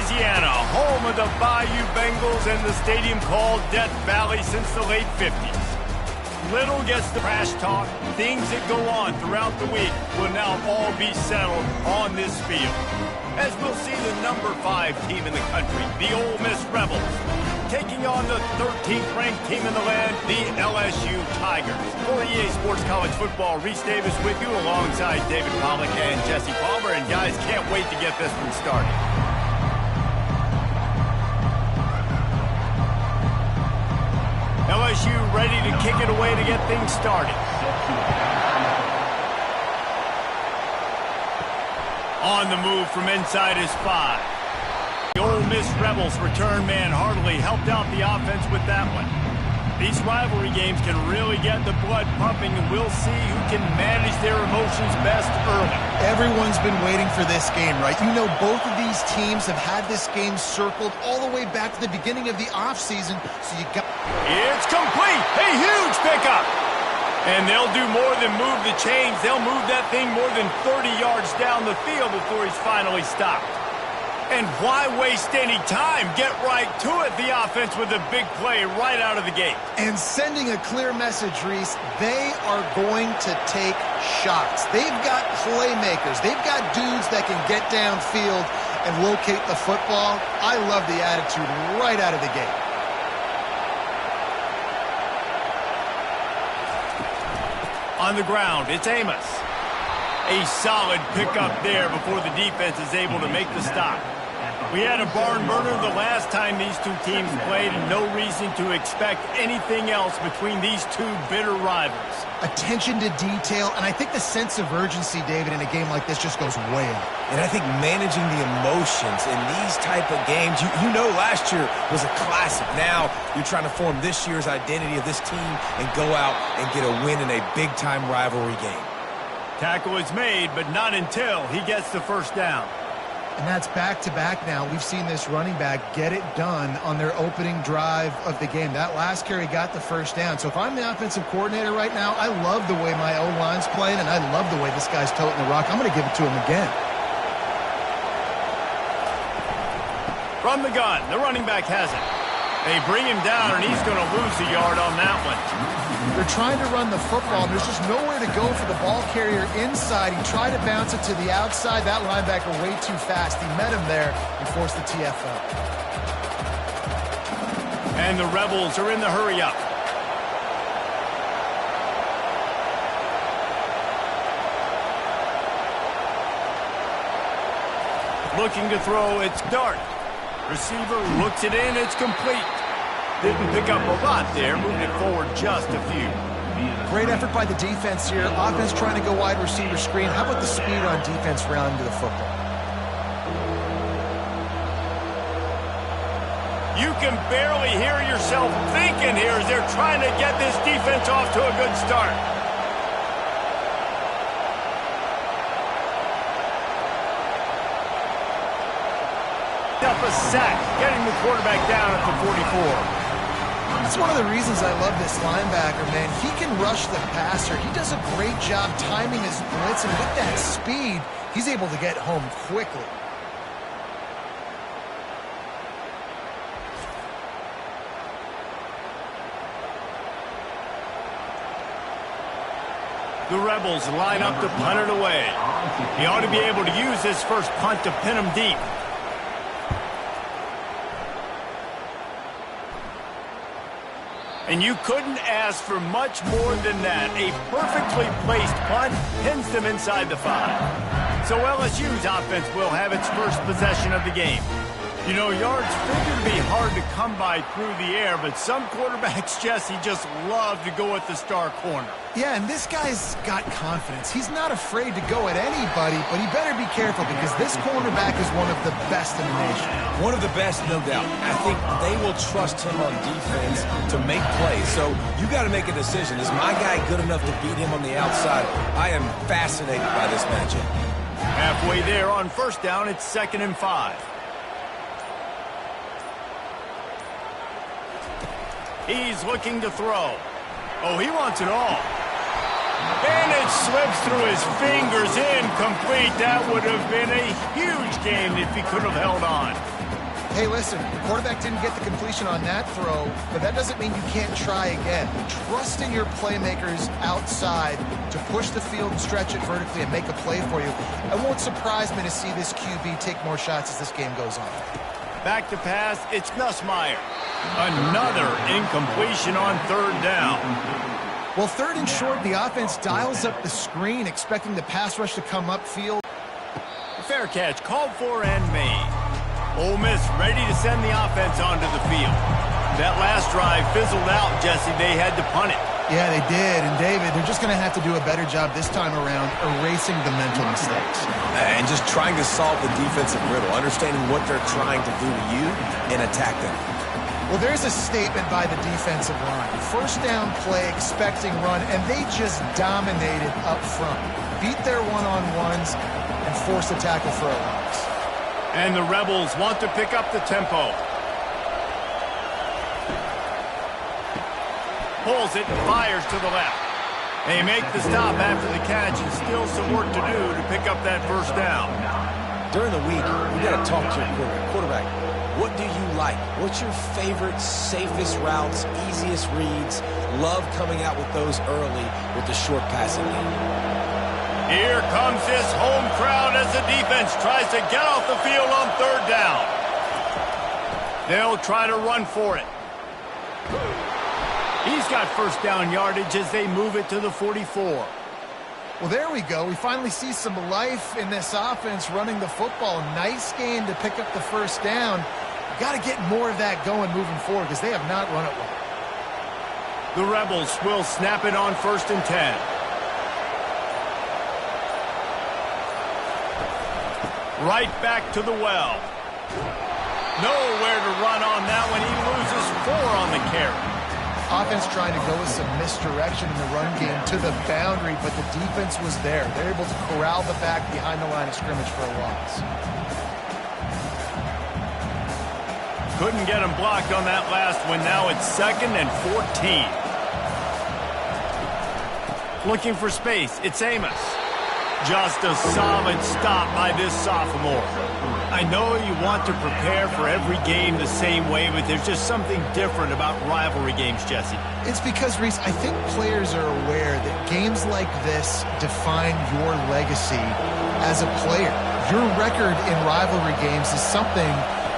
Louisiana, home of the Bayou Bengals and the stadium called Death Valley since the late 50s. Little gets the trash talk. Things that go on throughout the week will now all be settled on this field, as we'll see the number 5 team in the country, the Ole Miss Rebels, taking on the 13th ranked team in the land, the LSU Tigers. For EA Sports College Football, Reese Davis with you alongside David Pollack and Jesse Palmer. And guys, can't wait to get this one started. LSU ready to kick it away to get things started. On the move from inside his 5. The Ole Miss Rebels return man Hartley helped out the offense with that one. These rivalry games can really get the blood pumping, and we'll see who can manage their emotions best early. Everyone's been waiting for this game, right? You know, both of these teams have had this game circled all the way back to the beginning of the offseason, so you got... It's complete! A huge pickup! And they'll do more than move the chains. They'll move that thing more than 30 yards down the field before he's finally stopped. And why waste any time? Get right to it, the offense, with a big play right out of the gate. And sending a clear message, Reese, they are going to take shots. They've got playmakers. They've got dudes that can get downfield and locate the football. I love the attitude right out of the gate. On the ground, it's Amos. A solid pickup there before the defense is able to make the stop. We had a barn burner the last time these two teams played, and no reason to expect anything else between these two bitter rivals. Attention to detail, and I think the sense of urgency, David, in a game like this just goes way up. And I think managing the emotions in these type of games, you know last year was a classic. Now you're trying to form this year's identity of this team and go out and get a win in a big-time rivalry game. Tackle is made, but not until he gets the first down. And that's back-to-back now. We've seen this running back get it done on their opening drive of the game. That last carry got the first down. So if I'm the offensive coordinator right now, I love the way my O-line's playing, and I love the way this guy's toting the rock. I'm going to give it to him again. From the gun, the running back has it. They bring him down, and he's going to lose a yard on that one. They're trying to run the football, and there's just nowhere to go for the ball carrier inside. He tried to bounce it to the outside. That linebacker way too fast. He met him there and forced the TFL. And the Rebels are in the hurry-up. Looking to throw, it's Dart. Receiver looks it in, it's complete. Didn't pick up a lot there, moved it forward just a few. Great effort by the defense here. Offense trying to go wide receiver screen. How about the speed on defense rounding to the football? You can barely hear yourself thinking here as they're trying to get this defense off to a good start. Up a sack, getting the quarterback down at the 44. That's one of the reasons I love this linebacker, man. He can rush the passer. He does a great job timing his blitz, and with that speed, he's able to get home quickly. The Rebels line up to punt it away. He ought to be able to use this first punt to pin him deep. And you couldn't ask for much more than that. A perfectly placed punt pins them inside the 5. So LSU's offense will have its first possession of the game. You know, yards figure to be hard to come by through the air, but some quarterbacks, Jesse, just love to go at the star corner. Yeah, and this guy's got confidence. He's not afraid to go at anybody, but he better be careful because this cornerback is one of the best in the nation. One of the best, no doubt. I think they will trust him on defense to make plays. So you got to make a decision. Is my guy good enough to beat him on the outside? I am fascinated by this matchup. Halfway there on first down, it's 2nd and 5. He's looking to throw. Oh, he wants it all. And it slips through his fingers, incomplete. That would have been a huge game if he could have held on. Hey, listen, the quarterback didn't get the completion on that throw, but that doesn't mean you can't try again. Trust in your playmakers outside to push the field and stretch it vertically and make a play for you. It won't surprise me to see this QB take more shots as this game goes on. Back to pass, it's Nussmeier. Another incompletion on third down. Well, third and short, the offense dials up the screen, expecting the pass rush to come upfield. Fair catch, called for and made. Ole Miss ready to send the offense onto the field. That last drive fizzled out, Jesse. They had to punt it. Yeah, they did. And, David, they're just going to have to do a better job this time around erasing the mental mistakes. And just trying to solve the defensive riddle, understanding what they're trying to do to you and attack them. Well, there's a statement by the defensive line. First down play, expecting run, and they just dominated up front. Beat their one-on-ones and forced a tackle for a loss. And the Rebels want to pick up the tempo. Pulls it, fires to the left. They make the stop after the catch, and still some work to do to pick up that first down. During the week, you got to talk to your quarterback. What do you like? What's your favorite, safest routes, easiest reads? Love coming out with those early with the short passing game. Here comes this home crowd as the defense tries to get off the field on third down. They'll try to run for it. He's got first down yardage as they move it to the 44. Well, there we go. We finally see some life in this offense running the football. Nice game to pick up the first down. Got to get more of that going moving forward because they have not run it well. The Rebels will snap it on 1st and 10. Right back to the well. Nowhere to run on that one. He loses 4 on the carry. Offense trying to go with some misdirection in the run game to the boundary, but the defense was there. They're able to corral the back behind the line of scrimmage for a loss. Couldn't get him blocked on that last one. Now it's 2nd and 14. Looking for space. It's Amos. Just a solid stop by this sophomore. I know you want to prepare for every game the same way, but there's just something different about rivalry games, Jesse. It's because, Reese, I think players are aware that games like this define your legacy as a player. Your record in rivalry games is something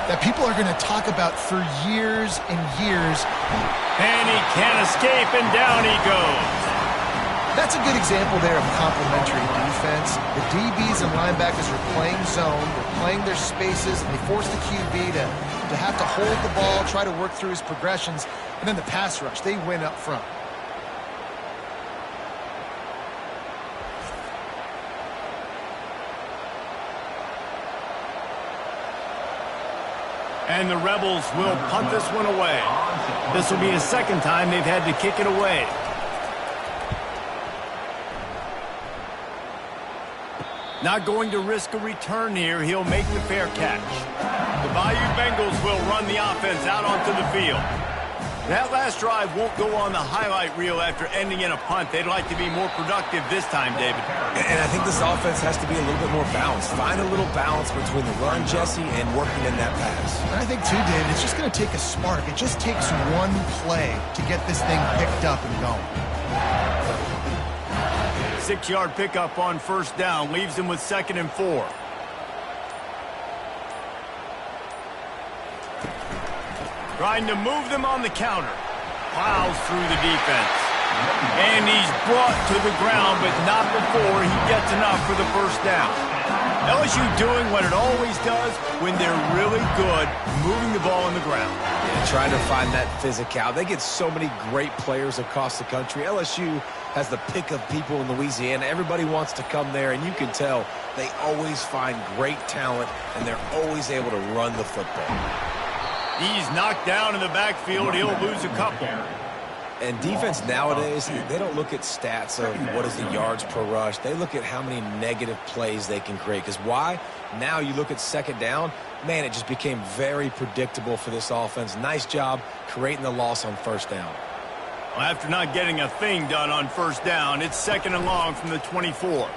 that people are going to talk about for years and years. And he can't escape, and down he goes. That's a good example there of complementary defense. The DBs and linebackers are playing zone, they're playing their spaces, and they force the QB to have to hold the ball, try to work through his progressions, and then the pass rush, they win up front. And the Rebels will punt this one away. This will be the second time they've had to kick it away. Not going to risk a return here. He'll make the fair catch. The Bayou Bengals will run the offense out onto the field. That last drive won't go on the highlight reel after ending in a punt. They'd like to be more productive this time, David. And I think this offense has to be a little bit more balanced. Find a little balance between the run, Jesse, and working in that pass. And I think, too, David, it's just going to take a spark. It just takes one play to get this thing picked up and going. 6-yard pickup on first down leaves him with 2nd and 4. Trying to move them on the counter. Plows through the defense. And he's brought to the ground, but not before he gets enough for the first down. LSU doing what it always does when they're really good, moving the ball on the ground. Yeah, trying to find that physical. They get so many great players across the country. LSU has the pick of people in Louisiana. Everybody wants to come there, and you can tell they always find great talent, and they're always able to run the football. He's knocked down in the backfield. He'll lose a couple. And defense nowadays, they don't look at stats of what is the yards per rush. They look at how many negative plays they can create. Because why? Now you look at second down, man, it just became very predictable for this offense. Nice job creating the loss on first down. Well, after not getting a thing done on first down, it's 2nd and long from the 24.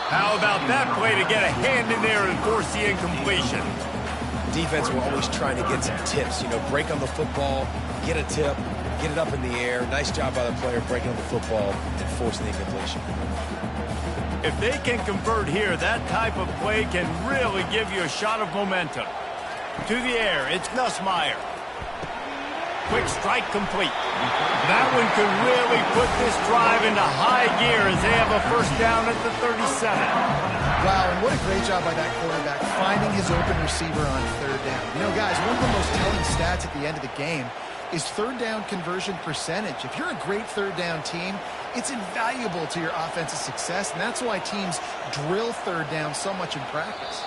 How about that play to get a hand in there and force the incompletion? Defense were always trying to get some tips. You know, break on the football, get a tip, get it up in the air. Nice job by the player breaking on the football and forcing the incompletion. If they can convert here, that type of play can really give you a shot of momentum. To the air, it's Nussmeier. Quick strike complete. That one could really put this drive into high gear as they have a first down at the 37. Wow, and what a great job by that quarterback, finding his open receiver on third down. You know, guys, one of the most telling stats at the end of the game is third down conversion percentage. If you're a great third down team, it's invaluable to your offensive success, and that's why teams drill third down so much in practice.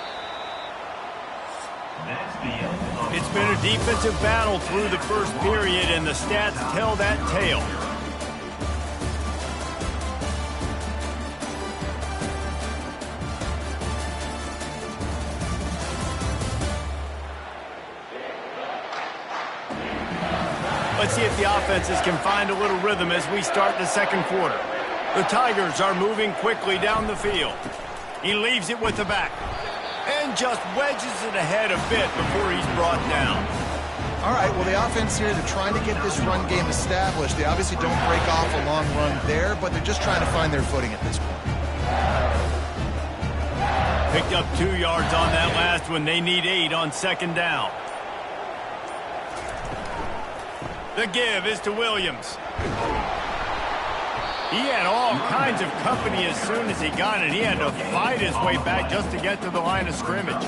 It's been a defensive battle through the first period, and the stats tell that tale. Let's see if the offenses can find a little rhythm as we start the second quarter. The Tigers are moving quickly down the field. He leaves it with the back and just wedges it ahead a bit before he's brought down. All right, well, the offense here, they're trying to get this run game established. They obviously don't break off a long run there, but they're just trying to find their footing at this point. Picked up 2 yards on that last one. They need 8 on second down. The give is to Williams. He had all kinds of company as soon as he got it. He had to fight his way back just to get to the line of scrimmage.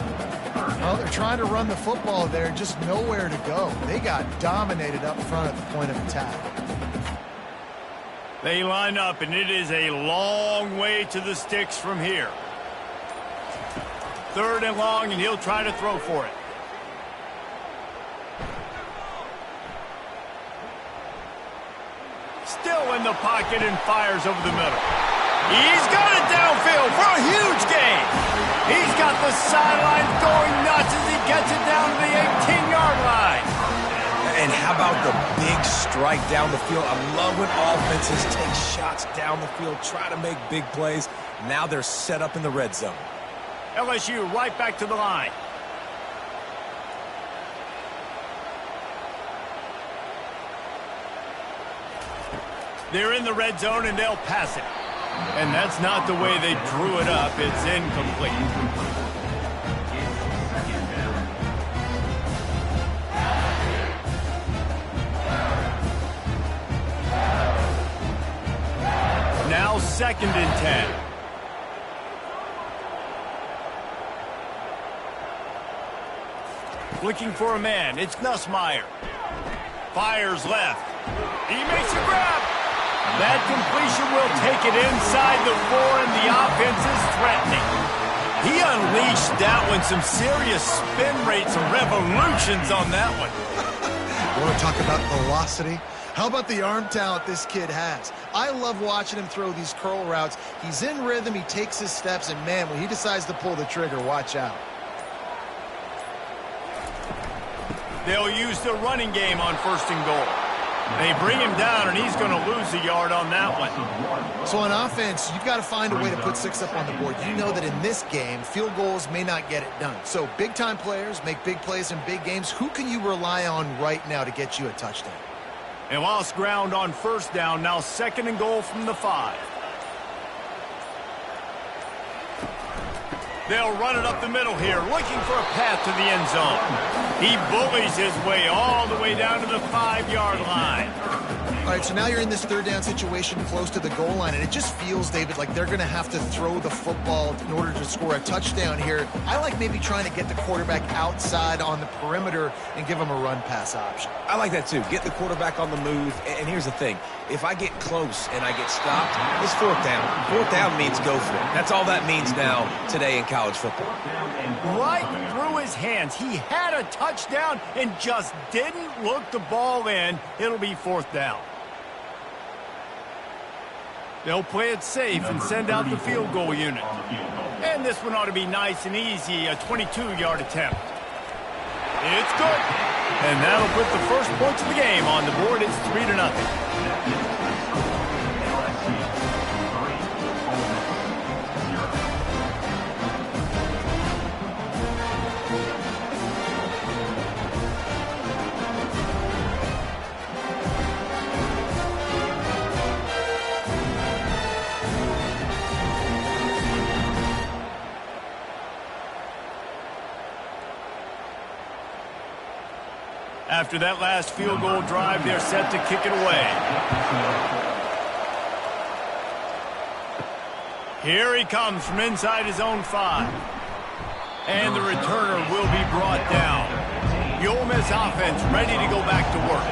Well, they're trying to run the football there, just nowhere to go. They got dominated up front at the point of attack. They line up, and it is a long way to the sticks from here. Third and long, and he'll try to throw for it. Still in the pocket and fires over the middle. He's got it downfield for a huge gain. He's got the sidelines going nuts as he gets it down to the 18-yard line. And how about the big strike down the field? I love when offenses take shots down the field, try to make big plays. Now they're set up in the red zone. LSU right back to the line. They're in the red zone, and they'll pass it. And that's not the way they drew it up. It's incomplete. Now 2nd and 10. Looking for a man. It's Nussmeier. Fires left. He makes a grab. That completion will take it inside the 4, and the offense is threatening. He unleashed that one. Some serious spin rates and revolutions on that one. Want to talk about velocity? How about the arm talent this kid has? I love watching him throw these curl routes. He's in rhythm, he takes his steps, and man, when he decides to pull the trigger, watch out. They'll use the running game on 1st and goal. They bring him down, and he's going to lose a yard on that one. So on offense, you've got to find a way to put 6 up on the board. You know that in this game, field goals may not get it done. So big-time players make big plays in big games. Who can you rely on right now to get you a touchdown? They lost ground on 1st down. Now 2nd and goal from the 5. They'll run it up the middle here, looking for a path to the end zone. He bullies his way all the way down to the 5-yard line. All right, so now you're in this 3rd down situation close to the goal line, and it just feels, David, like they're going to have to throw the football in order to score a touchdown here. I like maybe trying to get the quarterback outside on the perimeter and give him a run-pass option. I like that too. Get the quarterback on the move. And here's the thing. If I get close and I get stopped, it's 4th down. 4th down means go for it. That's all that means now today in college football. Right through his hands. He had a touchdown and just didn't look the ball in. It'll be 4th down. They'll play it safe and send out the field goal unit. And this one ought to be nice and easy, a 22-yard attempt. It's good. And that'll put the first points of the game on the board. It's 3-0. After that last field goal drive, they're set to kick it away. Here he comes from inside his own 5. And the returner will be brought down. The Ole Miss offense ready to go back to work.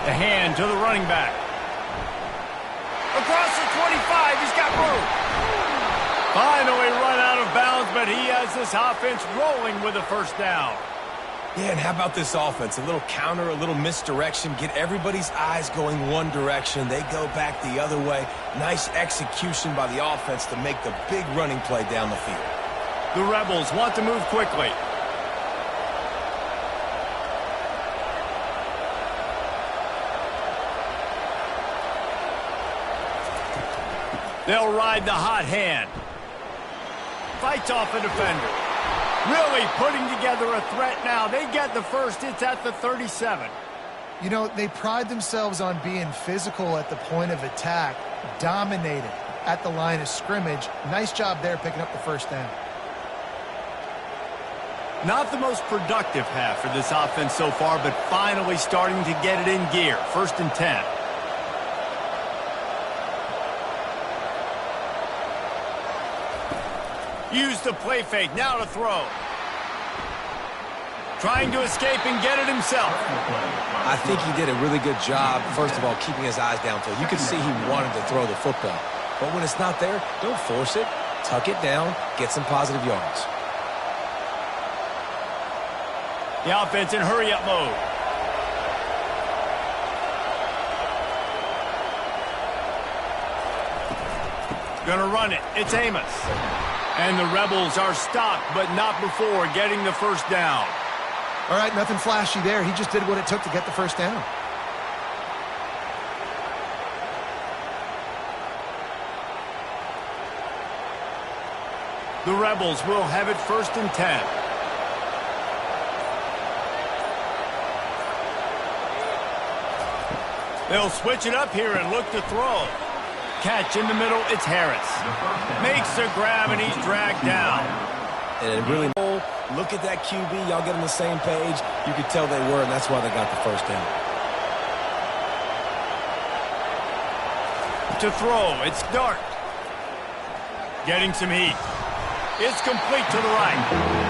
The hand to the running back. Across the 25, he's got room. Finally run out of bounds, but he has this offense rolling with a first down. Yeah, and how about this offense? A little counter, a little misdirection, get everybody's eyes going one direction. They go back the other way. Nice execution by the offense to make the big running play down the field. The Rebels want to move quickly. They'll ride the hot hand. Fights off a defender. Really putting together a threat now. They get the first. It's at the 37. You know, they pride themselves on being physical at the point of attack, dominated at the line of scrimmage. Nice job there picking up the first down. Not the most productive half for this offense so far, but finally starting to get it in gear. 1st and 10. Use the play fake. Now to throw. Trying to escape and get it himself. I think he did a really good job, first of all, keeping his eyes downfield. You could see he wanted to throw the football. But when it's not there, don't force it. Tuck it down. Get some positive yards. The offense in hurry-up mode. Gonna run it. It's Amos. And the Rebels are stopped, but not before getting the first down. All right, nothing flashy there. He just did what it took to get the first down. The Rebels will have it 1st and 10. They'll switch it up here and look to throw. Catch in the middle, it's Harris. Makes the grab, and he's dragged down. And really, look at that QB. Y'all get on the same page. You could tell they were, and that's why they got the first down. To throw, it's Dart. Getting some heat. It's complete to the right.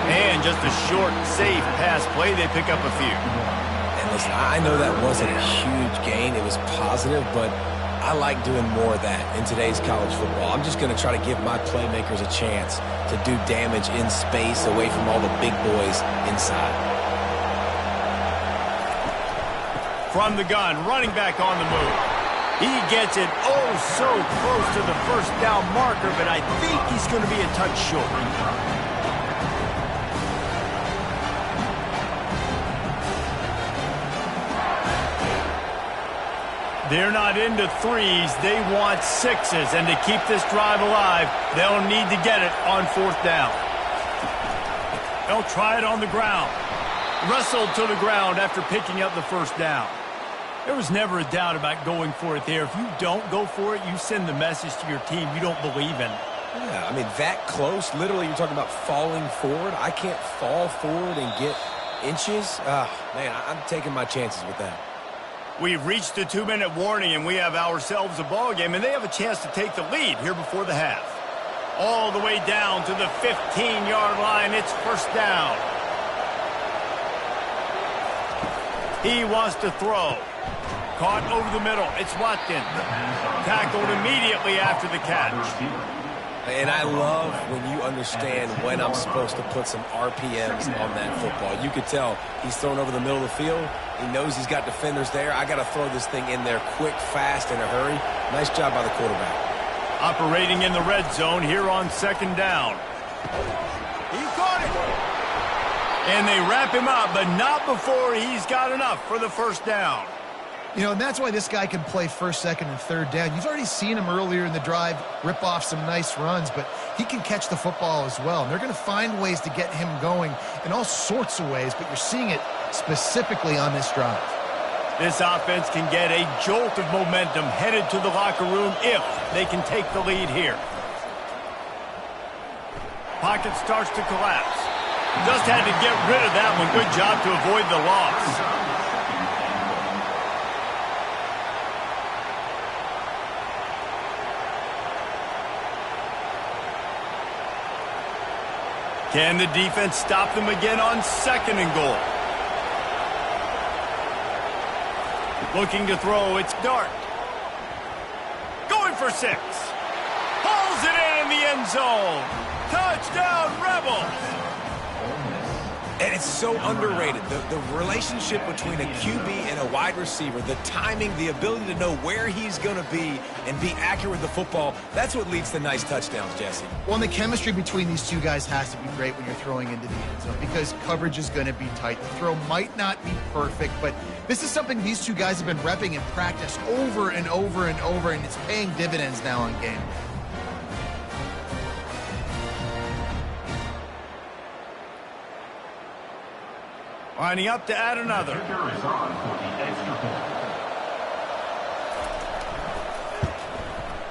And just a short, safe pass play. They pick up a few. And listen, I know that wasn't a huge gain. It was positive, but I like doing more of that in today's college football. I'm just going to try to give my playmakers a chance to do damage in space away from all the big boys inside. From the gun, running back on the move. He gets it oh so close to the first down marker, but I think he's going to be a touch short. They're not into threes. They want sixes. And to keep this drive alive, they'll need to get it on 4th down. They'll try it on the ground. Wrestled to the ground after picking up the first down. There was never a doubt about going for it there. If you don't go for it, you send the message to your team you don't believe in. Yeah, I mean, that close, literally, you're talking about falling forward. I can't fall forward and get inches. Man, I'm taking my chances with that. We've reached the 2-minute warning, and we have ourselves a ball game, and they have a chance to take the lead here before the half. All the way down to the 15-yard line. It's 1st down. He wants to throw. Caught over the middle. It's Watkins. Tackled immediately after the catch. And I love when you understand when I'm supposed to put some RPMs on that football. You could tell he's thrown over the middle of the field. He knows he's got defenders there. I got to throw this thing in there quick, fast, in a hurry. Nice job by the quarterback. Operating in the red zone here on 2nd down. He caught it. And they wrap him up, but not before he's got enough for the first down. You know, and that's why this guy can play 1st, 2nd, and 3rd down. You've already seen him earlier in the drive rip off some nice runs, but he can catch the football as well. And they're going to find ways to get him going in all sorts of ways, but you're seeing it specifically on this drive. This offense can get a jolt of momentum headed to the locker room if they can take the lead here. Pocket starts to collapse. Just had to get rid of that one. Good job to avoid the loss. Can the defense stop them again on 2nd and goal? Looking to throw, it's Dart. Going for 6. Pulls it in the end zone. Touchdown, Rebels! And it's so underrated. The relationship between a QB and a wide receiver, the timing, the ability to know where he's going to be and be accurate with the football, that's what leads to nice touchdowns, Jesse. Well, and the chemistry between these two guys has to be great when you're throwing into the end zone because coverage is going to be tight. The throw might not be perfect, but this is something these two guys have been repping in practice over and over and over, and it's paying dividends now on game. Lining up to add another.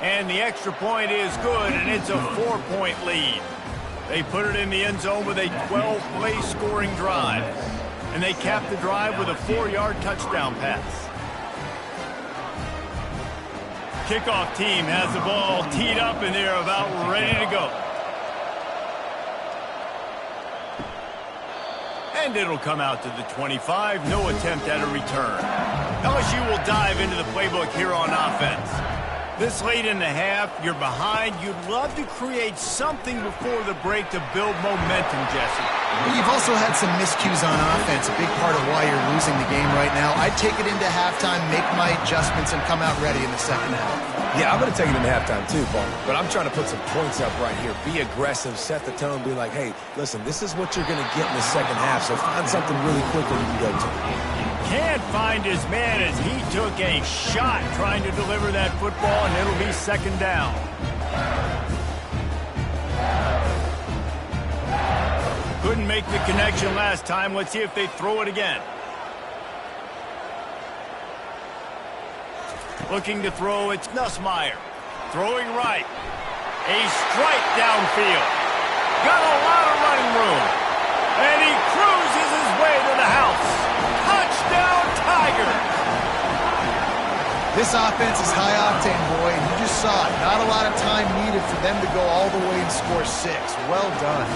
And the extra point is good, and it's a 4-point lead. They put it in the end zone with a 12-play scoring drive. And they cap the drive with a 4-yard touchdown pass. Kickoff team has the ball teed up, and they're about ready to go. And it'll come out to the 25. No attempt at a return. LSU will dive into the playbook here on offense. This late in the half, you're behind. You'd love to create something before the break to build momentum, Jesse. You've also had some miscues on offense, a big part of why you're losing the game right now. I'd take it into halftime, make my adjustments, and come out ready in the second half. Yeah, I'm going to take it into halftime too, Paul. But I'm trying to put some points up right here. Be aggressive, set the tone, be like, hey, listen, this is what you're going to get in the second half, so find something really quickly you can go to. Can't find his man as he took a shot trying to deliver that football, and it'll be 2nd down. Couldn't make the connection last time. Let's see if they throw it again. Looking to throw, it's Nussmeier. Throwing right. A strike downfield. Got a lot of running room. And he cruises his way to the house. Touchdown, Tigers! This offense is high octane, boy, and you just saw it. Not a lot of time needed for them to go all the way and score 6. Well done.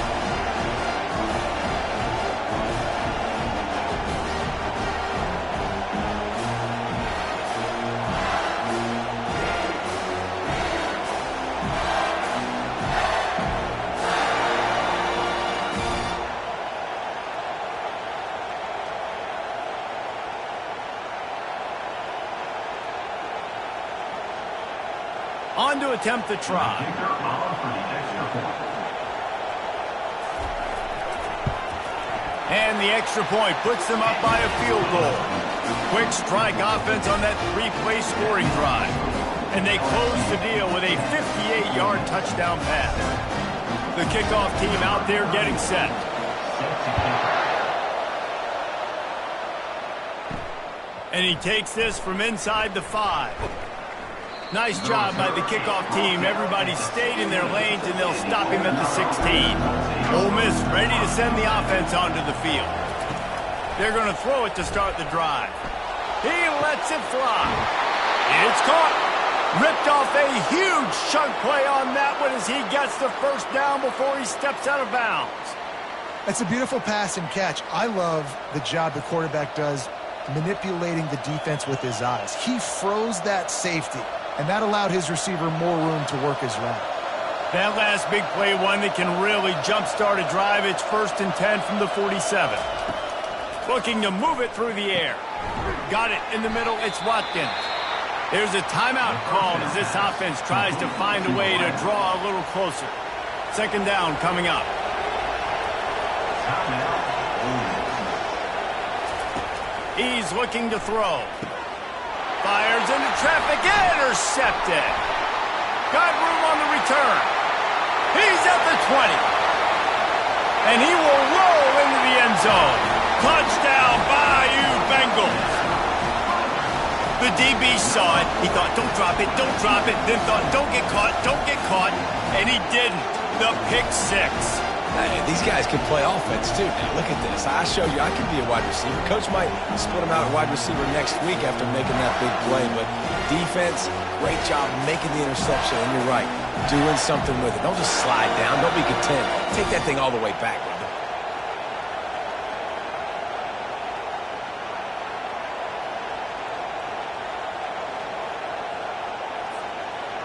On to attempt the try. And the extra point puts them up by a field goal. Quick strike offense on that 3-play scoring drive. And they close the deal with a 58-yard touchdown pass. The kickoff team out there getting set. And he takes this from inside the 5. Nice job by the kickoff team. Everybody stayed in their lanes, and they'll stop him at the 16. Ole Miss ready to send the offense onto the field. They're going to throw it to start the drive. He lets it fly. It's caught. Ripped off a huge chunk play on that one as he gets the first down before he steps out of bounds. That's a beautiful pass and catch. I love the job the quarterback does manipulating the defense with his eyes. He froze that safety, and that allowed his receiver more room to work his route. That last big play, one that can really jumpstart a drive. It's 1st and 10 from the 47. Looking to move it through the air. Got it in the middle. It's Watkins. There's a timeout called as this offense tries to find a way to draw a little closer. 2nd down coming up. He's looking to throw. Fires into traffic. Intercepted. Got room on the return. He's at the 20. And he will roll into the end zone. Touchdown, Bayou Bengals. The DB saw it. He thought, don't drop it, don't drop it. Then thought, don't get caught, don't get caught. And he didn't. The pick 6. Hey, these guys can play offense, too. Now, look at this. I showed you I can be a wide receiver. Coach might split him out at wide receiver next week after making that big play. But defense, great job making the interception. And you're right, doing something with it. Don't just slide down. Don't be content. Take that thing all the way back.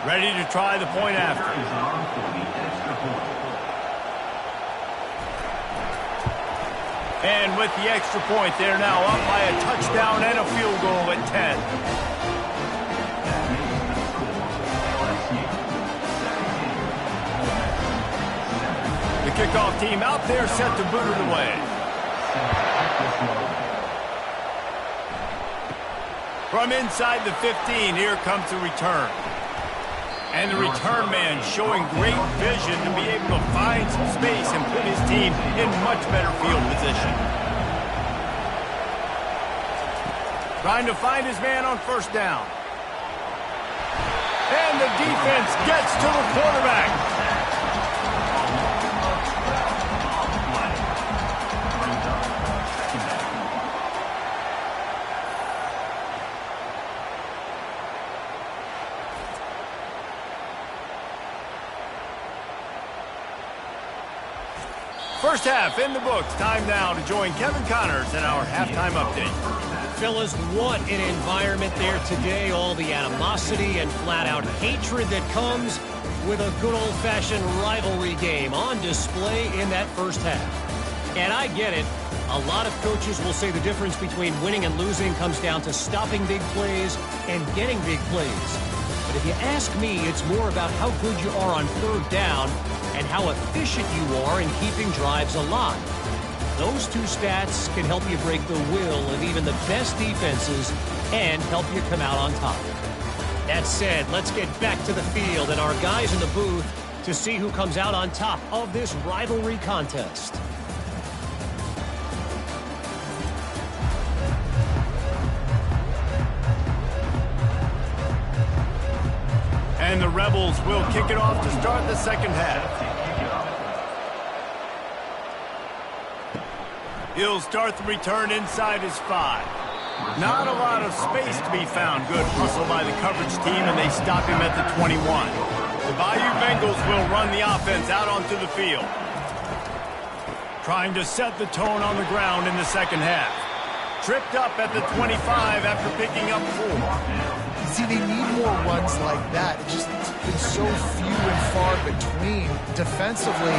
Ready to try the point after. And with the extra point, they're now up by a touchdown and a field goal at 10. The kickoff team out there set to boot it away. From inside the 15, here comes the return. And the return man showing great vision to be able to find some space and put his team in much better field position. Trying to find his man on first down. And the defense gets to the quarterback. First half in the books. Time now to join Kevin Connors in our halftime update. Fellas, what an environment there today. All the animosity and flat-out hatred that comes with a good old-fashioned rivalry game on display in that first half. And I get it. A lot of coaches will say the difference between winning and losing comes down to stopping big plays and getting big plays. But if you ask me, it's more about how good you are on third down and how efficient you are in keeping drives alive. Those two stats can help you break the will of even the best defenses and help you come out on top. That said, let's get back to the field and our guys in the booth to see who comes out on top of this rivalry contest. And the Rebels will kick it off to start the second half. He'll start the return inside his 5. Not a lot of space to be found. Good hustle by the coverage team, and they stop him at the 21. The Bayou Bengals will run the offense out onto the field. Trying to set the tone on the ground in the second half. Tripped up at the 25 after picking up 4. See, they need more runs like that. It's just been so few and far between. Defensively,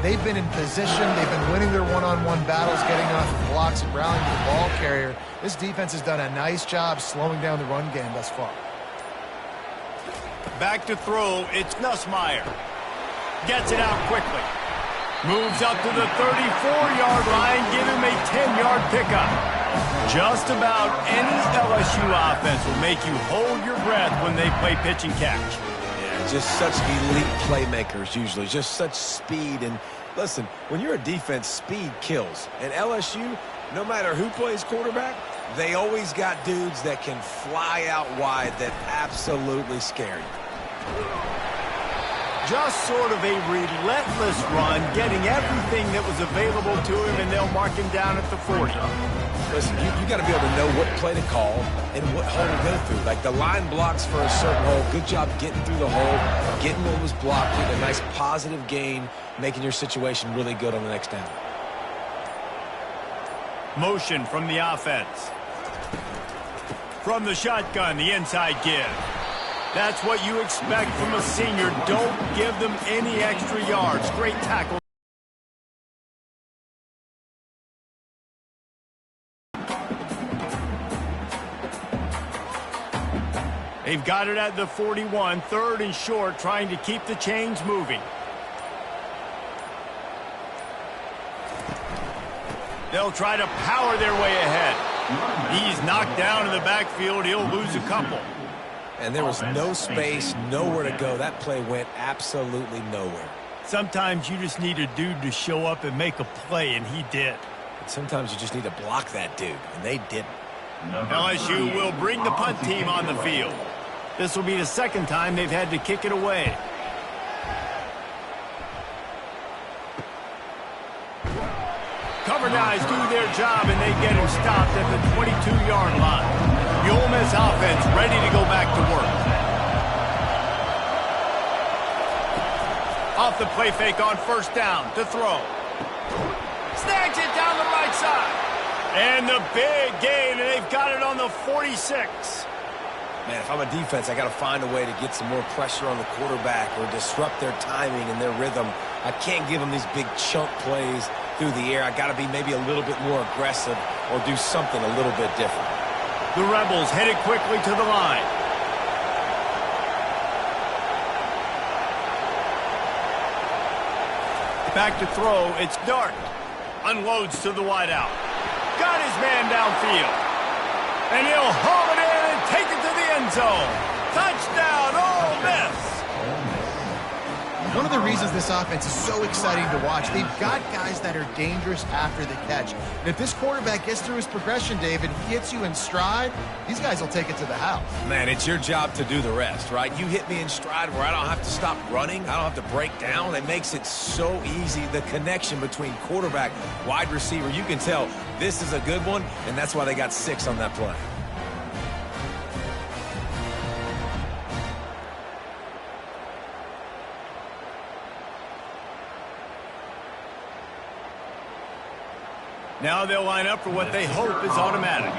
they've been in position. They've been winning their one-on-one battles, getting off the blocks and rallying to the ball carrier. This defense has done a nice job slowing down the run game thus far. Back to throw, it's Nussmeier. Gets it out quickly. Moves up to the 34-yard line, give him a 10-yard pickup. Just about any LSU offense will make you hold your breath when they play pitch and catch. Yeah, just such elite playmakers usually, just such speed. And listen, when you're a defense, speed kills. And LSU, no matter who plays quarterback, they always got dudes that can fly out wide that absolutely scare you. Just sort of a relentless run, getting everything that was available to him, and they'll mark him down at the 40. Listen, you got to be able to know what play to call and what hole to go through. Like the line blocks for a certain hole. Good job getting through the hole, getting what was blocked, getting a nice positive gain, making your situation really good on the next down. Motion from the offense. From the shotgun, the inside give. That's what you expect from a senior. Don't give them any extra yards. Great tackle. They've got it at the 41, third and short, trying to keep the chains moving. They'll try to power their way ahead. He's knocked down in the backfield. He'll lose a couple. And there was no space, nowhere to go. That play went absolutely nowhere. Sometimes you just need a dude to show up and make a play, and he did. And sometimes you just need to block that dude, and they didn't. LSU will bring the punt team on the field. This will be the second time they've had to kick it away. Cover guys do their job, and they get him stopped at the 22-yard line. The Ole Miss offense ready to go back to work. Off the play fake on first down to throw. Snags it down the right side. And the big gain, and they've got it on the 46. Man, if I'm a defense, I got to find a way to get some more pressure on the quarterback or disrupt their timing and their rhythm. I can't give them these big chunk plays through the air. I got to be maybe a little bit more aggressive or do something a little bit different. The Rebels headed quickly to the line. Back to throw, it's Dart. Unloads to the wideout. Got his man downfield. And he'll haul it in and take it to the end zone. Touchdown, Ole Miss! One of the reasons this offense is so exciting to watch, they've got guys that are dangerous after the catch. And if this quarterback gets through his progression, David, gets you in stride, these guys will take it to the house. Man, it's your job to do the rest, right? You hit me in stride where I don't have to stop running. I don't have to break down. It makes it so easy. The connection between quarterback, wide receiver, you can tell this is a good one, and that's why they got 6 on that play. Now they'll line up for what they hope is automatic.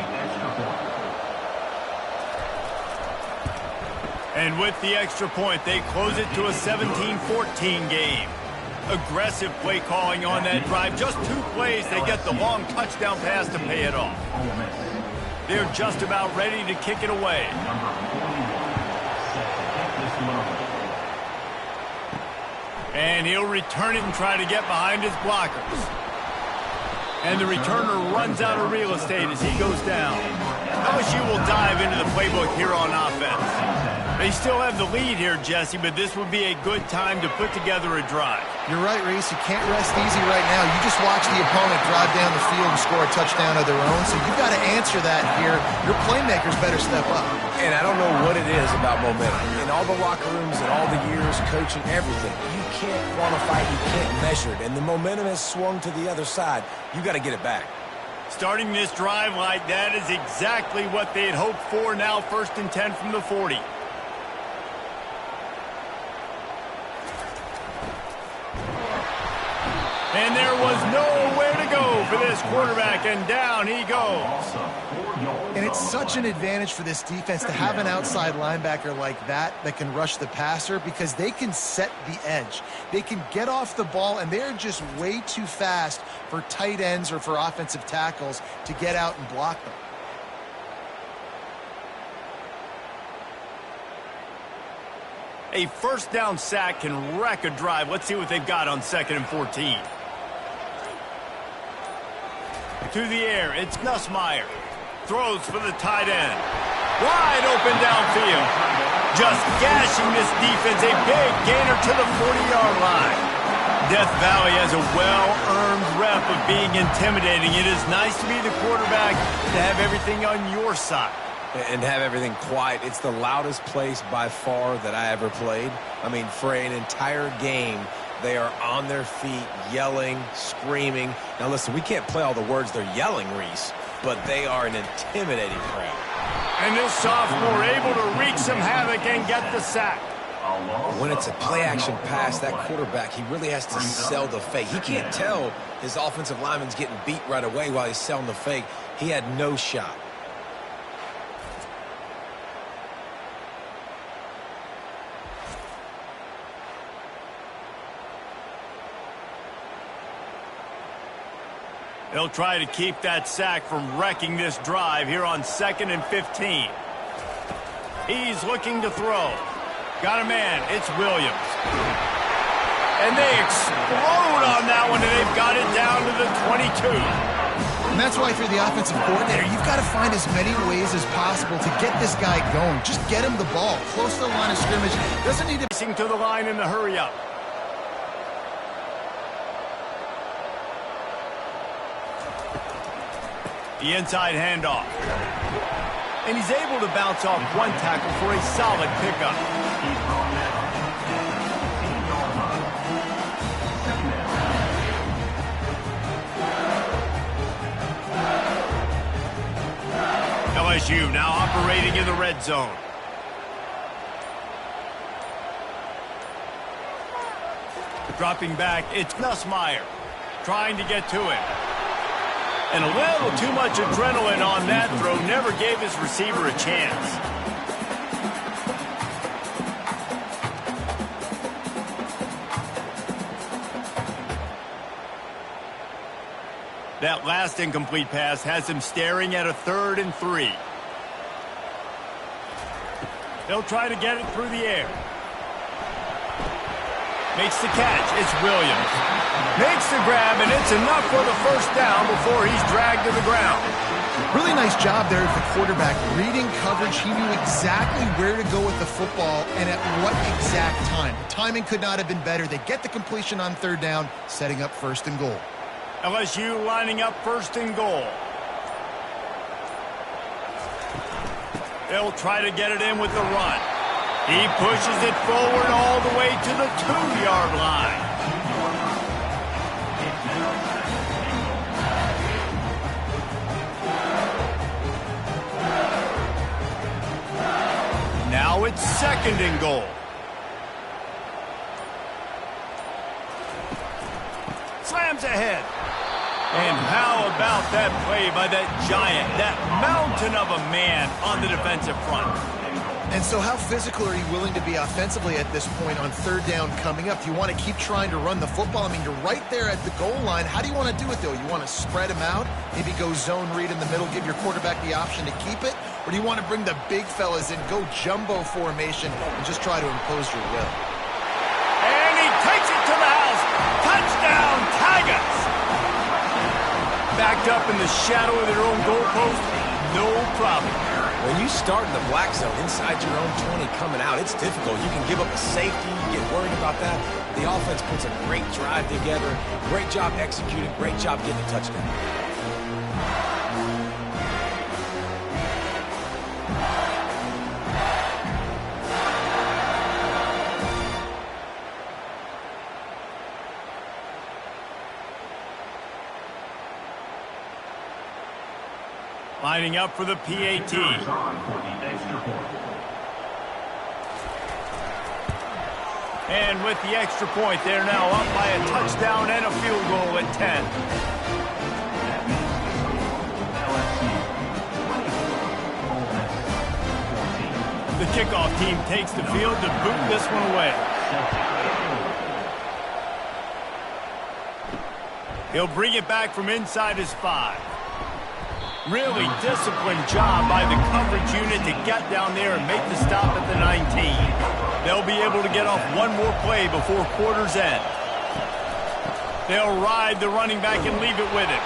And with the extra point, they close it to a 17-14 game. Aggressive play calling on that drive. Just 2 plays, they get the long touchdown pass to pay it off. They're just about ready to kick it away. And he'll return it and try to get behind his blockers. And the returner runs out of real estate as he goes down. LSU will dive into the playbook here on offense. They still have the lead here, Jesse, but this would be a good time to put together a drive. You're right, Reese. You can't rest easy right now. You just watch the opponent drive down the field and score a touchdown of their own, so you've got to answer that here. Your playmakers better step up. And I don't know what it is about momentum. In all the locker rooms and all the years coaching, everything, you can't quantify it, you can't measure it. And the momentum has swung to the other side. You got to get it back. Starting this drive like that is exactly what they had hoped for. Now 1st and 10 from the 40. And there was nowhere to go for this quarterback, and down he goes. And it's such an advantage for this defense to have an outside linebacker like that can rush the passer because they can set the edge. They can get off the ball, and they're just way too fast for tight ends or for offensive tackles to get out and block them. A first down sack can wreck a drive. Let's see what they've got on 2nd and 14. To the air, it's Nussmeier. Throws for the tight end. Wide open downfield. Just gashing this defense. A big gainer to the 40-yard line. Death Valley has a well-earned rep of being intimidating. It is nice to be the quarterback, to have everything on your side. And have everything quiet. It's the loudest place by far that I ever played. I mean, for an entire game, they are on their feet, yelling, screaming. Now, listen, we can't play all the words they're yelling, Reese, but they are an intimidating crowd. And this sophomore able to wreak some havoc and get the sack. When it's a play-action pass, that quarterback, he really has to sell the fake. He can't tell his offensive lineman's getting beat right away while he's selling the fake. He had no shot. They'll try to keep that sack from wrecking this drive here on 2nd and 15. He's looking to throw. Got a man. It's Williams. And they explode on that one, and they've got it down to the 22. And that's why if you're the offensive coordinator, you've got to find as many ways as possible to get this guy going. Just get him the ball close to the line of scrimmage. Doesn't need to... Racing to the line in the hurry-up. The inside handoff. And he's able to bounce off one tackle for a solid pickup. LSU now operating in the red zone. Dropping back, it's Nussmeier trying to get to him. And a little too much adrenaline on that throw. Never gave his receiver a chance. That last incomplete pass has him staring at a 3rd and 3. They'll try to get it through the air. Makes the catch. It's Williams. Makes the grab, and it's enough for the first down before he's dragged to the ground. Really nice job there of the quarterback. Reading coverage, he knew exactly where to go with the football and at what exact time. The timing could not have been better. They get the completion on 3rd down, setting up 1st and goal. LSU lining up 1st and goal. They'll try to get it in with the run. He pushes it forward all the way to the 2-yard line. Now it's 2nd and goal. Slams ahead. And how about that play by that giant, that mountain of a man on the defensive front? And so how physical are you willing to be offensively at this point on 3rd down coming up? Do you want to keep trying to run the football? I mean, you're right there at the goal line. How do you want to do it, though? You want to spread them out, maybe go zone read in the middle, give your quarterback the option to keep it? Or do you want to bring the big fellas in, go jumbo formation, and just try to impose your will? And he takes it to the house. Touchdown, Tigers! Backed up in the shadow of their own goalpost, no problem. When you start in the black zone inside your own 20 coming out, it's difficult. You can give up a safety, you get worried about that. The offense puts a great drive together. Great job executing, great job getting a touchdown. Lining up for the PAT. And with the extra point, they're now up by a touchdown and a field goal at 10. The kickoff team takes the field to boot this one away. He'll bring it back from inside his 5. Really disciplined job by the coverage unit to get down there and make the stop at the 19. They'll be able to get off one more play before quarter's end. They'll ride the running back and leave it with him.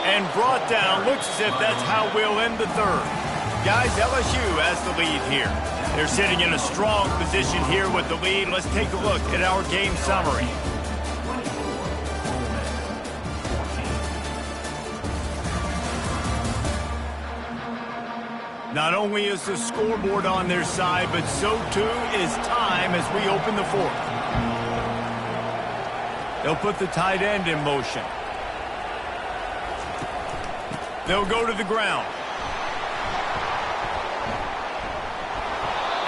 And brought down, looks as if that's how we'll end the 3rd. Guys, LSU has the lead here. They're sitting in a strong position here with the lead. Let's take a look at our game summary. Not only is the scoreboard on their side, but so too is time as we open the 4th. They'll put the tight end in motion. They'll go to the ground.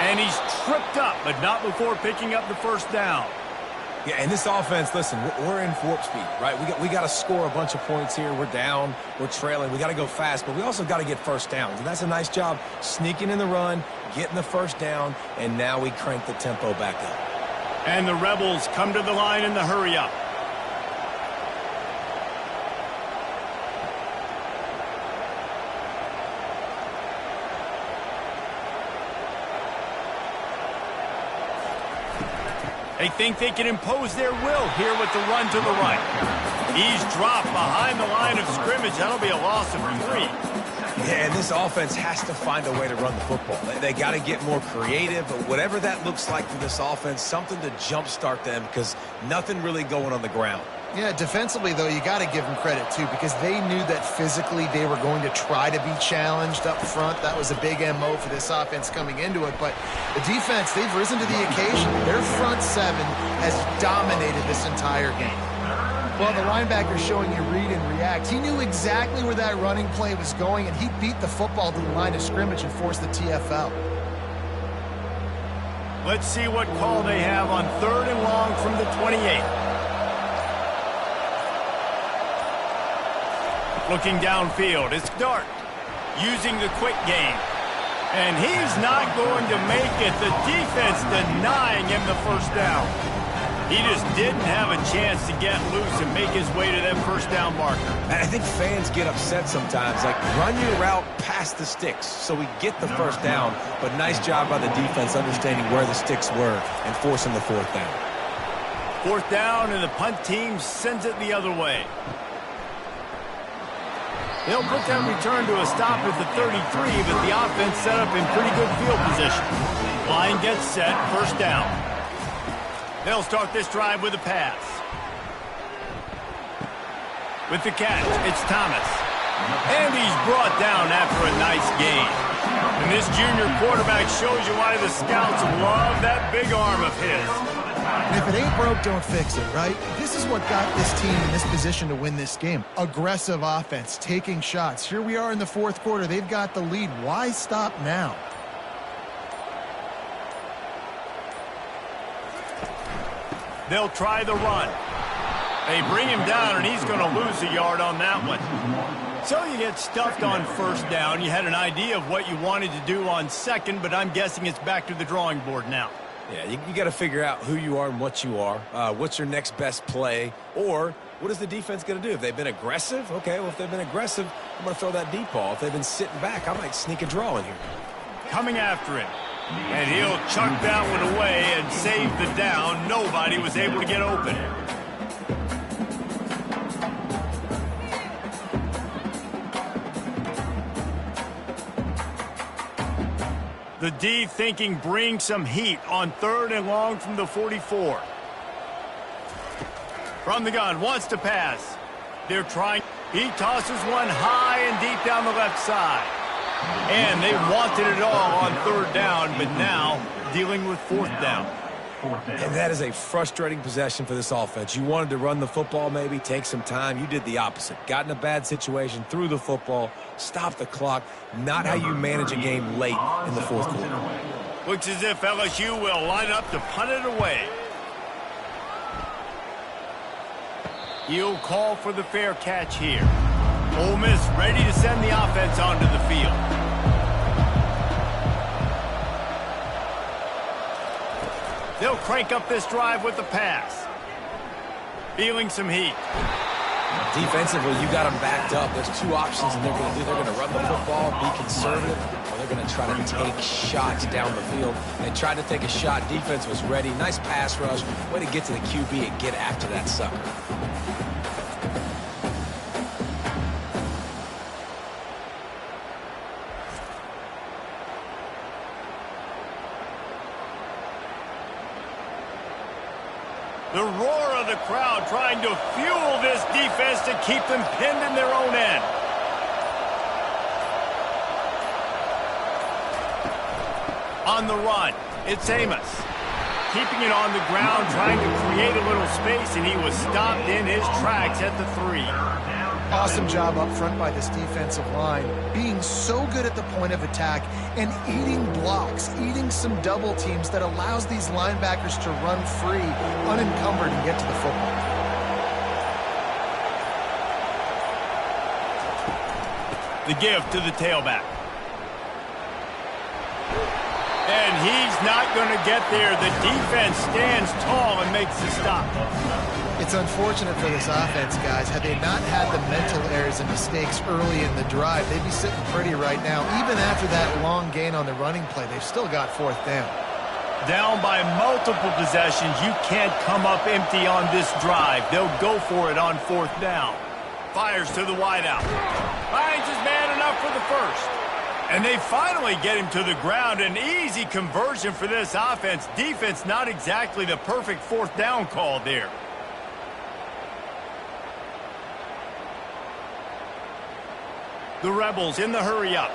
And he's tripped up, but not before picking up the 1st down. Yeah, and this offense, listen, we're in warp speed, right? We got to score a bunch of points here. We're down, we're trailing. We got to go fast, but we also got to get first downs. And that's a nice job sneaking in the run, getting the 1st down, and now we crank the tempo back up. And the Rebels come to the line in the hurry up. They think they can impose their will here with the run to the right. He's dropped behind the line of scrimmage. That'll be a loss of 3. Yeah, and this offense has to find a way to run the football. They got to get more creative, but whatever that looks like for this offense, something to jumpstart them because nothing really going on the ground. Yeah, defensively, though, you got to give them credit, too, because they knew that physically they were going to try to be challenged up front. That was a big MO for this offense coming into it. But the defense, they've risen to the occasion. Their front 7 has dominated this entire game. Well, the linebacker showing you read and react. He knew exactly where that running play was going, and he beat the football to the line of scrimmage and forced the TFL. Let's see what call they have on 3rd and long from the 28. Looking downfield, it's Dart using the quick game. And he's not going to make it. The defense denying him the first down. He just didn't have a chance to get loose and make his way to that first down marker. And I think fans get upset sometimes. Like, run your route past the sticks so we get the first down. But nice job by the defense understanding where the sticks were and forcing the 4th down. 4th down, and the punt team sends it the other way. They'll put that return to a stop at the 33, but the offense set up in pretty good field position. Line gets set, first down. They'll start this drive with a pass. With the catch, it's Thomas. And he's brought down after a nice gain. And this junior quarterback shows you why the scouts love that big arm of his. And if it ain't broke, don't fix it, right? This is what got this team in this position to win this game. Aggressive offense, taking shots. Here we are in the 4th quarter. They've got the lead. Why stop now? They'll try the run. They bring him down, and he's going to lose a yard on that one. So you get stuffed on first down. You had an idea of what you wanted to do on second, but I'm guessing it's back to the drawing board now. Yeah, you got to figure out who you are and what you are. What's your next best play? Or what is the defense going to do? If they've been aggressive, okay, well, if they've been aggressive, I'm going to throw that deep ball. If they've been sitting back, I might sneak a draw in here. Coming after him. And he'll chuck that one away and save the down. Nobody was able to get open. The D thinking bring some heat on 3rd and long from the 44. From the gun, wants to pass. They're trying. He tosses one high and deep down the left side. And they wanted it all on 3rd down, but now dealing with 4th down. And that is a frustrating possession for this offense. You wanted to run the football, maybe take some time. You did the opposite. Got in a bad situation, threw the football, stopped the clock. Not how you manage a game late in the 4th quarter. Looks as if LSU will line up to punt it away. He'll call for the fair catch here. Ole Miss ready to send the offense onto the field. They'll crank up this drive with the pass. Feeling some heat. Defensively, you got them backed up. There's 2 options that they're going to do. They're going to run the football, be conservative, or they're going to try to take shots down the field. They tried to take a shot. Defense was ready. Nice pass rush. Way to get to the QB and get after that sucker. The roar of the crowd trying to fuel this defense to keep them pinned in their own end. On the run, it's Amos. Keeping it on the ground, trying to create a little space, and he was stopped in his tracks at the 3. Awesome job up front by this defensive line, being so good at the point of attack and eating blocks, eating some double teams that allows these linebackers to run free, unencumbered, and get to the football. The give to the tailback. And he's not going to get there. The defense stands tall and makes the stop. It's unfortunate for this offense, guys. Had they not had the mental errors and mistakes early in the drive, they'd be sitting pretty right now. Even after that long gain on the running play, they've still got 4th down. Down by multiple possessions, you can't come up empty on this drive. They'll go for it on 4th down. Fires to the wideout. Finds his man enough for the first. And they finally get him to the ground. An easy conversion for this offense. Defense not exactly the perfect 4th down call there. The Rebels in the hurry-up.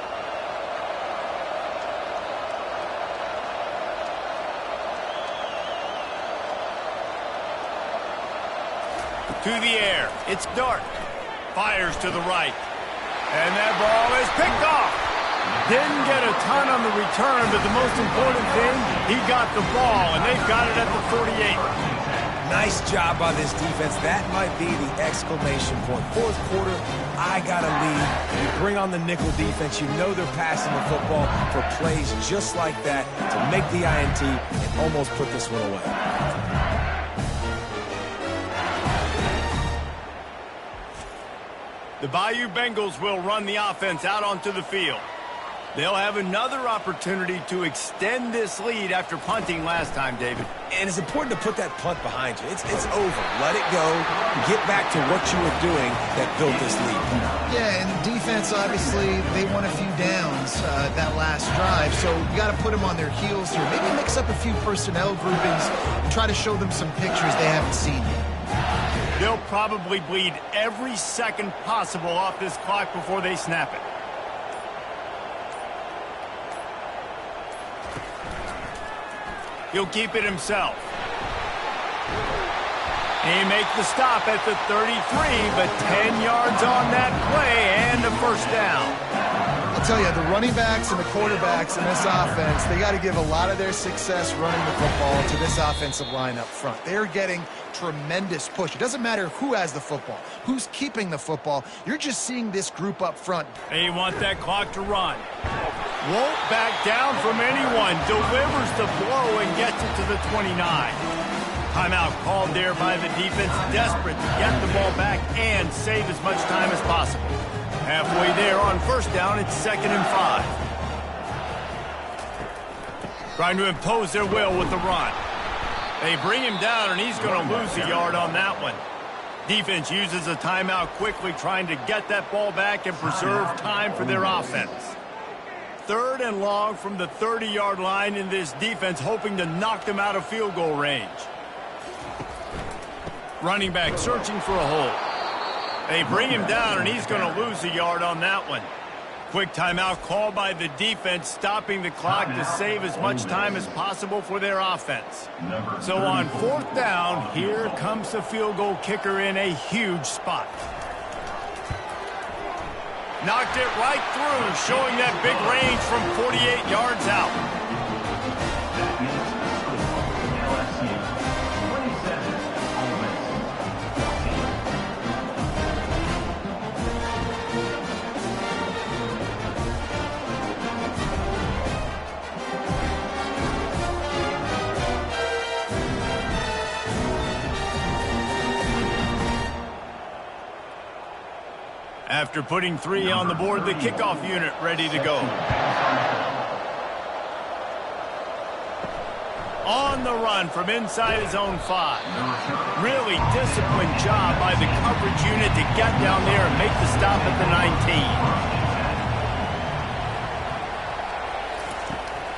To the air. It's Dart. Fires to the right. And that ball is picked off. Didn't get a ton on the return, but the most important thing, he got the ball, and they've got it at the 48. Nice job by this defense. That might be the exclamation point. Fourth quarter, I got a lead. You bring on the nickel defense. You know they're passing the football for plays just like that to make the INT and almost put this one away. The Bayou Bengals will run the offense out onto the field. They'll have another opportunity to extend this lead after punting last time, David. And it's important to put that punt behind you. It's over. Let it go. Get back to what you were doing that built this lead. Yeah, and defense, obviously, they won a few downs that last drive, so you got to put them on their heels here. Maybe mix up a few personnel groupings and try to show them some pictures they haven't seen yet. They'll probably bleed every second possible off this clock before they snap it. He'll keep it himself. He makes the stop at the 33, but 10 yards on that play and a first down. I'll tell you, the running backs and the quarterbacks in this offense, they got to give a lot of their success running the football to this offensive line up front. They're getting tremendous push. It doesn't matter who has the football, who's keeping the football. You're just seeing this group up front. They want that clock to run. Won't back down from anyone. Delivers the blow and gets it to the 29. Timeout called there by the defense, desperate to get the ball back and save as much time as possible. Halfway there on first down, it's 2nd and 5. Trying to impose their will with the run. They bring him down, and he's going to lose a yard on that one. Defense uses a timeout quickly, trying to get that ball back and preserve time for their offense. 3rd and long from the 30-yard line in this defense, hoping to knock them out of field goal range. Running back searching for a hole. They bring him down, and he's going to lose a yard on that one. Quick timeout called by the defense, stopping the clock to save as much time as possible for their offense. So on 4th down, here comes the field goal kicker in a huge spot. Knocked it right through, showing that big range from 48 yards out. After putting 3 on the board, the kickoff unit ready to go. On the run from inside his own 5. Really disciplined job by the coverage unit to get down there and make the stop at the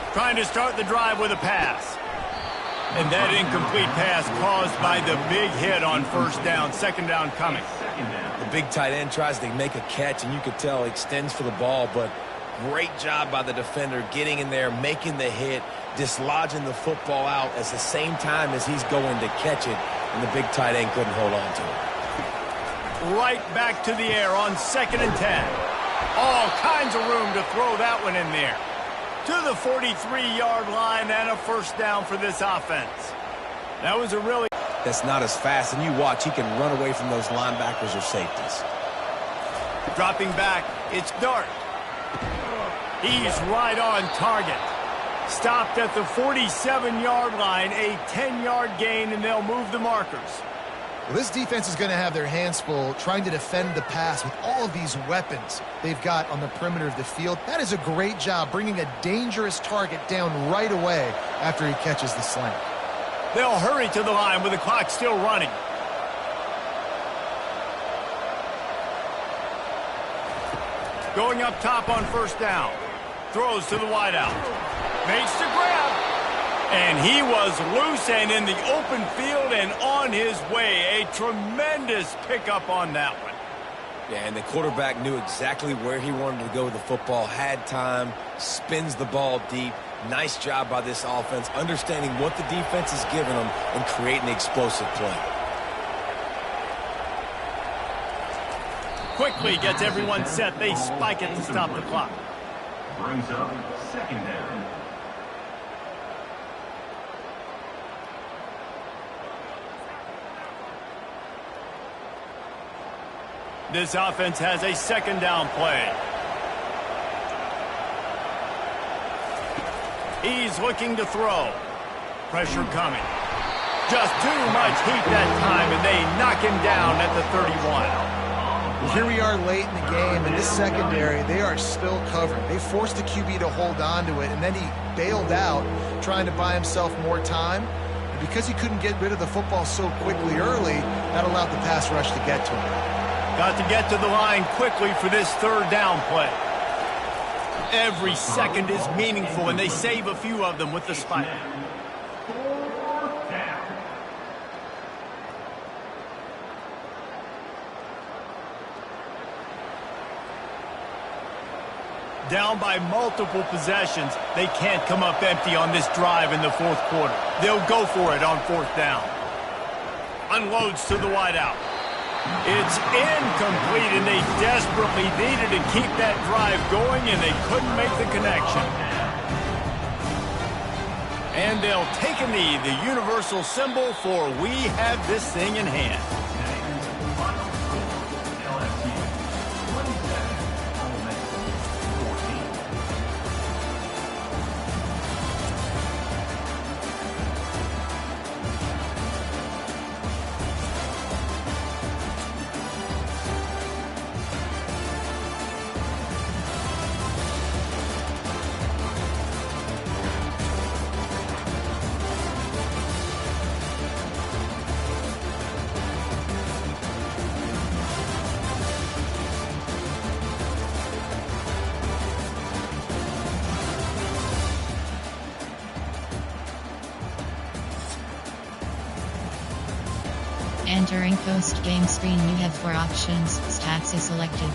19. Trying to start the drive with a pass. And that incomplete pass caused by the big hit on first down. 2nd down coming. The big tight end tries to make a catch, and you could tell he extends for the ball, but great job by the defender getting in there, making the hit, dislodging the football out at the same time as he's going to catch it, and the big tight end couldn't hold on to it. Right back to the air on 2nd and 10. All kinds of room to throw that one in there. To the 43-yard line and a first down for this offense. That was a really... That's not as fast, and you watch, he can run away from those linebackers or safeties. Dropping back, it's Dart. He's right on target. Stopped at the 47-yard line, a 10-yard gain, and they'll move the markers. Well, this defense is going to have their hands full trying to defend the pass with all of these weapons they've got on the perimeter of the field. That is a great job, bringing a dangerous target down right away after he catches the slant. They'll hurry to the line with the clock still running. Going up top on first down. Throws to the wideout. Makes the grab. And he was loose and in the open field and on his way. A tremendous pickup on that one. Yeah, and the quarterback knew exactly where he wanted to go with the football, had time, spins the ball deep. Nice job by this offense, understanding what the defense is giving them and creating the explosive play. Quickly gets everyone set. They spike it to stop the clock. Brings up second down. This offense has a second down play. He's looking to throw. Pressure coming. Just too much heat that time, and they knock him down at the 31. Here we are late in the game, and this secondary, they are still covered. They forced the QB to hold on to it, and then he bailed out trying to buy himself more time. And because he couldn't get rid of the football so quickly early, that allowed the pass rush to get to him. Got to get to the line quickly for this third down play. Every second is meaningful, and they save a few of them with the spike. Down by multiple possessions, they can't come up empty on this drive in the fourth quarter. They'll go for it on fourth down. Unloads to the wideout. It's incomplete, and they desperately needed to keep that drive going, and they couldn't make the connection. And they'll take a knee, the universal symbol for we have this thing in hand. Entering post-game screen, you have 4 options. Stats is selected.